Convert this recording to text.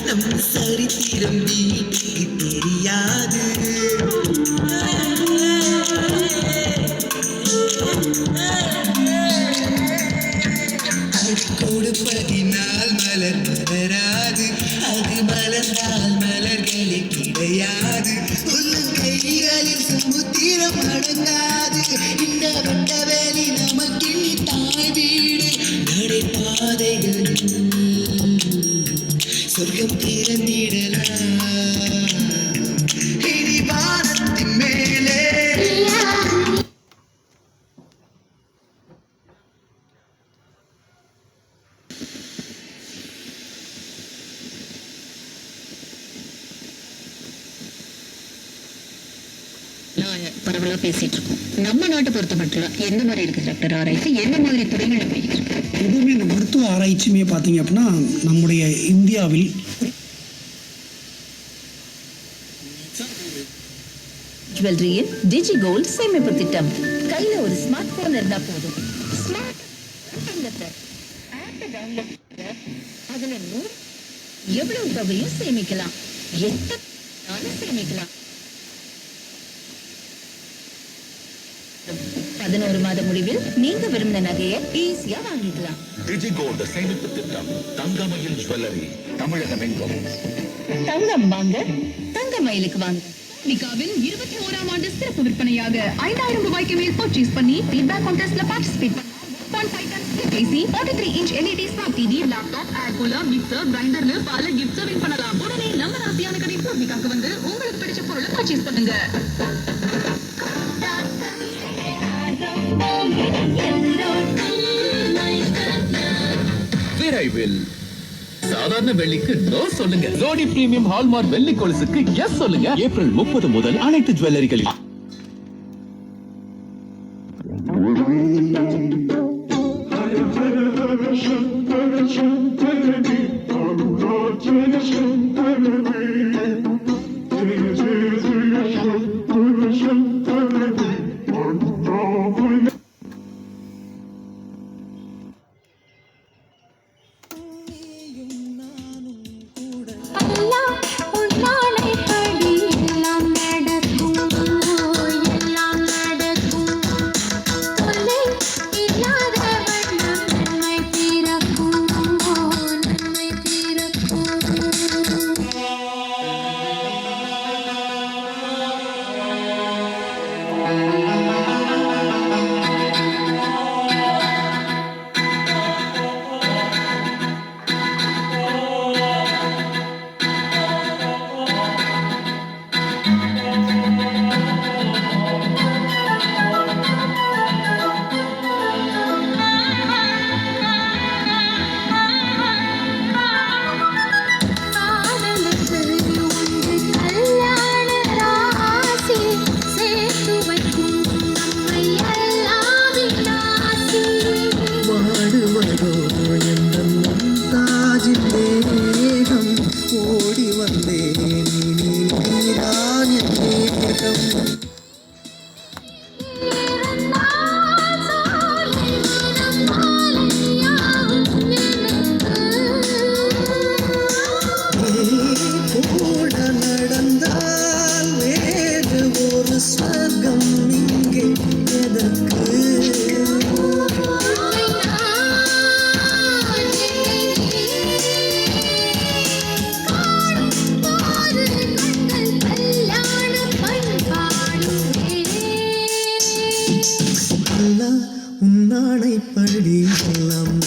நம் சரித்திரம் வீட்டுக்கு தெரியாது. அது கொடுப்பதினால் மலர் மலராது, அது மலர்ந்தால் மலர்களே கிடையாது. கைகளில் சமுத்திரம் அடங்காது. இந்த வெட்டவேலி நமக்கினி தாய் வீடு. நடைபாதைகள் சொர்க்கம் திறந்திடலாம். இனி வானத்தின் மேலே பரவலா பேசிட்டு இருக்கோம். நம்ம நாட்டை பொறுத்த மட்டும் எந்த மாதிரி இருக்கு டாக்டர் ஆராய்ச்சி, எந்த மாதிரி துறைகள் எதுவுமே இந்த மருத்துவ ஆராய்ச்சியுமே பார்த்தீங்க அப்படின்னா நம்முடைய இந்தியாவில் ஜுவல்லரியில் டிஜி கோல்ட் சேமிப்பு திட்டம். கையில ஒரு ஸ்மார்ட் போன் இருந்தா போதும். ஸ்மார்ட் அதுல எவ்வளவு தொகையும் சேமிக்கலாம், எத்தனை சேமிக்கலாம். 11 மாத முடிவில் நீங்க விரும்பின நகையை ஈஸியா வாங்கிக்கலாம். டிஜி கோல்ட் சேமிப்பு திட்டம். தங்கமயில் ஜுவல்லரி, தமிழகம் எங்கும். தங்கம் வாங்க, தங்க மயிலுக்கு வாங்க. நிகாவில் 21ஆம் ஆண்டு சிறப்பு விற்பனையாக 5000 ரூபாய்க்கு மேல் பர்ச்சேஸ் பண்ணி ஃபீட்பேக் கான்டெஸ்ட்ல பார்ட்டிசிபேட் பண்ணி 1.5 ton AC 43 inch LED smart TV, laptop, air cooler, mixer, கிரைண்டர்னு பல கிஃப்ட்ஸ் வின் பண்ணலாம். உடனே நம்ம ராசியான கடை பூர்விகாக்கு வந்து உங்களுக்கு பிடிச்ச பொருளை பர்ச்சேஸ் பண்ணுங்க. விரைவில் சாதாரண வெள்ளிக்கு நோ சொல்லுங்க. ஜோடி பிரீமியம் ஹால்மார்க் வெள்ளி கொலுசுக்கு எஸ் சொல்லுங்க. ஏப்ரல் 30 முதல் அனைத்து ஜுவல்லரிகளில். உன்னாடை படி எல்லாம்